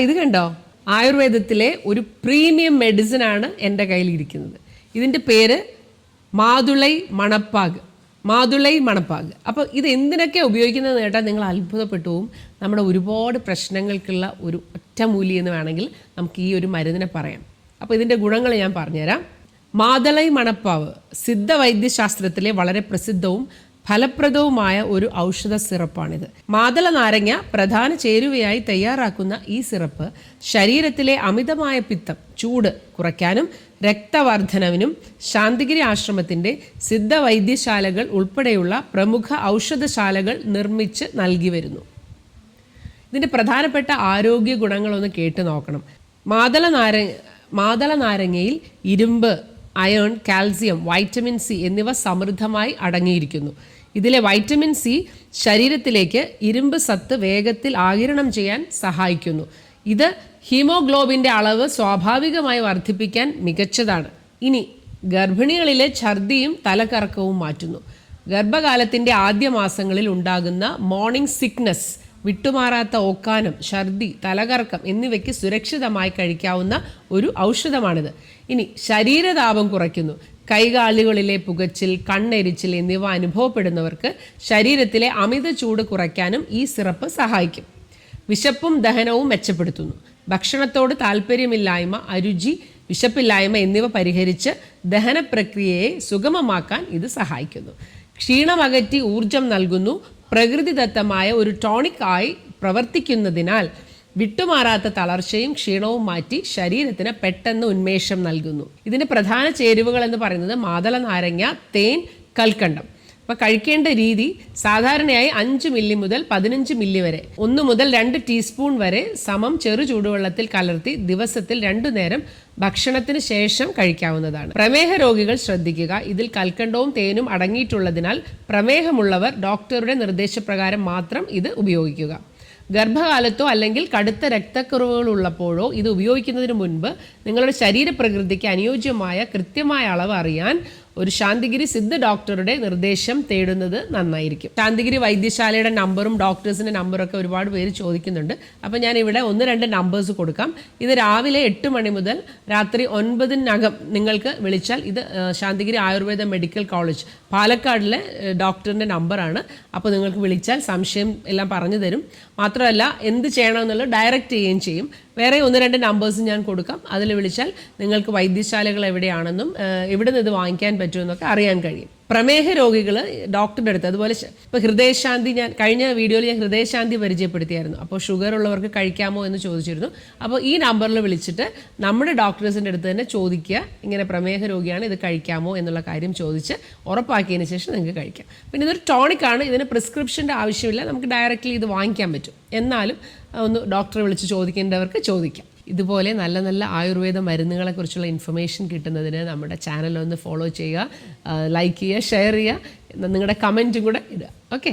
ഇത് കണ്ടോ, ആയുർവേദത്തിലെ ഒരു പ്രീമിയം മെഡിസിൻ ആണ് എൻ്റെ കയ്യിലിരിക്കുന്നത്. ഇതിൻ്റെ പേര് മാതുളൈ മണപ്പാഗ്. അപ്പോൾ ഇത് എന്തിനൊക്കെ ഉപയോഗിക്കുന്നതെന്ന് കേട്ടാൽ നിങ്ങൾ അത്ഭുതപ്പെട്ടു പോവും. നമ്മുടെ ഒരുപാട് പ്രശ്നങ്ങൾക്കുള്ള ഒരു ഒറ്റമൂലി എന്ന് വേണമെങ്കിൽ നമുക്ക് ഈ ഒരു മരുന്നിനെ പറയാം. അപ്പോൾ ഇതിൻ്റെ ഗുണങ്ങൾ ഞാൻ പറഞ്ഞുതരാം. മാതളൈ മണപ്പാവ് സിദ്ധവൈദ്യശാസ്ത്രത്തിലെ വളരെ പ്രസിദ്ധവും ഫലപ്രദവുമായ ഒരു ഔഷധ സിറപ്പാണിത്. മാതള നാരങ്ങ പ്രധാന ചേരുവയായി തയ്യാറാക്കുന്ന ഈ സിറപ്പ് ശരീരത്തിലെ അമിതമായ പിത്തം, ചൂട് കുറയ്ക്കാനും രക്തവർദ്ധനവിനും ശാന്തിഗിരി ആശ്രമത്തിൻ്റെ സിദ്ധവൈദ്യശാലകൾ ഉൾപ്പെടെയുള്ള പ്രമുഖ ഔഷധശാലകൾ നിർമ്മിച്ച് നൽകി വരുന്നു. ഇതിൻ്റെ പ്രധാനപ്പെട്ട ആരോഗ്യ ഗുണങ്ങളൊന്ന് കേട്ട് നോക്കണം. മാതള നാരങ്ങയിൽ ഇരുമ്പ്, അയൺ, കാൽസ്യം, വൈറ്റമിൻ സി എന്നിവ സമൃദ്ധമായി അടങ്ങിയിരിക്കുന്നു. ഇതിലെ വൈറ്റമിൻ സി ശരീരത്തിലേക്ക് ഇരുമ്പ് സത്ത് വേഗത്തിൽ ആഗിരണം ചെയ്യാൻ സഹായിക്കുന്നു. ഇത് ഹീമോഗ്ലോബിൻ്റെ അളവ് സ്വാഭാവികമായി വർദ്ധിപ്പിക്കാൻ മികച്ചതാണ്. ഇനി ഗർഭിണികളിലെ ഛർദിയും തലകറക്കവും മാറ്റുന്നു. ഗർഭകാലത്തിൻ്റെ ആദ്യ മാസങ്ങളിൽ ഉണ്ടാകുന്ന മോർണിംഗ് സിക്നസ്, വിട്ടുമാറാത്ത ഓക്കാനം, ഛർദി, തലകറക്കം എന്നിവയ്ക്ക് സുരക്ഷിതമായി കഴിക്കാവുന്ന ഒരു ഔഷധമാണിത്. ഇനി ശരീരതാപം കുറയ്ക്കുന്നു. കൈകാലുകളിലെ പുകച്ചിൽ, കണ്ണെരിച്ചിൽ എന്നിവ അനുഭവപ്പെടുന്നവർക്ക് ശരീരത്തിലെ അമിത ചൂട് കുറയ്ക്കാനും ഈ സിറപ്പ് സഹായിക്കും. വിശപ്പും ദഹനവും മെച്ചപ്പെടുത്തുന്നു. ഭക്ഷണത്തോട് താല്പര്യമില്ലായ്മ, അരുചി, വിശപ്പില്ലായ്മ എന്നിവ പരിഹരിച്ച് ദഹന പ്രക്രിയയെ സുഗമമാക്കാൻ ഇത് സഹായിക്കുന്നു. ക്ഷീണമകറ്റി ഊർജം നൽകുന്നു. പ്രകൃതിദത്തമായ ഒരു ടോണിക് ആയി പ്രവർത്തിക്കുന്നതിനാൽ വിട്ടുമാറാത്ത തളർച്ചയും ക്ഷീണവും മാറ്റി ശരീരത്തിന് പെട്ടെന്ന് ഉന്മേഷം നൽകുന്നു. ഇതിൻ്റെ പ്രധാന ചേരുവകൾ എന്ന് പറയുന്നത് മാതള നാരങ്ങ, തേൻ, കൽക്കണ്ടം. അപ്പോൾ കഴിക്കേണ്ട രീതി സാധാരണയായി 5 മില്ലി മുതൽ 15 മില്ലി വരെ 1 മുതൽ 2 ടീസ്പൂൺ വരെ സമം ചെറു ചൂടുവെള്ളത്തിൽ കലർത്തി ദിവസത്തിൽ 2 നേരം ഭക്ഷണത്തിന് ശേഷം കഴിക്കാവുന്നതാണ്. പ്രമേഹ രോഗികൾ ശ്രദ്ധിക്കുക. ഇതിൽ കൽക്കണ്ടവും തേനും അടങ്ങിയിട്ടുള്ളതിനാൽ പ്രമേഹമുള്ളവർ ഡോക്ടറുടെ നിർദ്ദേശപ്രകാരം മാത്രം ഇത് ഉപയോഗിക്കുക. ഗർഭകാലത്തോ അല്ലെങ്കിൽ കടുത്ത രക്തക്കുറവുകളുള്ളപ്പോഴോ ഇത് ഉപയോഗിക്കുന്നതിന് മുൻപ് നിങ്ങളുടെ ശരീരപ്രകൃതിക്ക് അനുയോജ്യമായ കൃത്യമായ അളവ് അറിയാൻ ഒരു ശാന്തിഗിരി സിദ്ധ ഡോക്ടറുടെ നിർദ്ദേശം തേടുന്നത് നന്നായിരിക്കും. ശാന്തിഗിരി വൈദ്യശാലയുടെ നമ്പറും ഡോക്ടേഴ്സിൻ്റെ നമ്പറൊക്കെ ഒരുപാട് പേര് ചോദിക്കുന്നുണ്ട്. അപ്പോൾ ഞാൻ ഇവിടെ 1-2 നമ്പേഴ്സ് കൊടുക്കാം. ഇത് രാവിലെ 8 മണി മുതൽ രാത്രി 9-നകം നിങ്ങൾക്ക് വിളിച്ചാൽ ഇത് ശാന്തിഗിരി ആയുർവേദ മെഡിക്കൽ കോളേജ് പാലക്കാടിലെ ഡോക്ടറിൻ്റെ നമ്പറാണ്. അപ്പോൾ നിങ്ങൾക്ക് വിളിച്ചാൽ സംശയം എല്ലാം പറഞ്ഞു തരും. മാത്രമല്ല എന്ത് ചെയ്യണമെന്നുള്ളത് ഡയറക്റ്റ് ചെയ്യുകയും ചെയ്യും. വേറെ 1-2 നമ്പേഴ്സ് ഞാൻ കൊടുക്കാം. അതിൽ വിളിച്ചാൽ നിങ്ങൾക്ക് വൈദ്യശാലകൾ എവിടെയാണെന്നും എവിടെ നിന്ന് ഇത് വാങ്ങിക്കാൻ പറ്റുമെന്നൊക്കെ അറിയാൻ കഴിയും. പ്രമേഹ രോഗികൾ ഡോക്ടറുടെ അടുത്ത്, അതുപോലെ ഇപ്പോൾ ഹൃദയശാന്തി, ഞാൻ കഴിഞ്ഞ വീഡിയോയിൽ ഞാൻ ഹൃദയശാന്തി പരിചയപ്പെടുത്തിയായിരുന്നു. അപ്പോൾ ഷുഗർ ഉള്ളവർക്ക് കഴിക്കാമോ എന്ന് ചോദിച്ചിരുന്നു. അപ്പോൾ ഈ നമ്പറിൽ വിളിച്ചിട്ട് നമ്മുടെ ഡോക്ടേഴ്സിൻ്റെ അടുത്ത് തന്നെ ചോദിക്കുക, ഇങ്ങനെ പ്രമേഹ രോഗിയാണ്, ഇത് കഴിക്കാമോ എന്നുള്ള കാര്യം ചോദിച്ച് ഉറപ്പാക്കിയതിന് ശേഷം നിങ്ങൾക്ക് കഴിക്കാം. പിന്നെ ഇതൊരു ടോണിക്കാണ്, ഇതിന് പ്രിസ്ക്രിപ്ഷൻ്റെ ആവശ്യമില്ല, നമുക്ക് ഡയറക്റ്റ്ലി ഇത് വാങ്ങിക്കാൻ പറ്റും. എന്നാലും ഒന്ന് ഡോക്ടറെ വിളിച്ച് ചോദിക്കേണ്ടവർക്ക് ചോദിക്കാം. ഇതുപോലെ നല്ല നല്ല ആയുർവേദ മരുന്നുകളെക്കുറിച്ചുള്ള ഇൻഫർമേഷൻ കിട്ടുന്നതിന് നമ്മുടെ ചാനൽ ഒന്ന് ഫോളോ ചെയ്യുക, ലൈക്ക് ചെയ്യുക, ഷെയർ ചെയ്യുക, നിങ്ങളുടെ കമൻറ്റും കൂടെ ഇടുക. ഓക്കെ.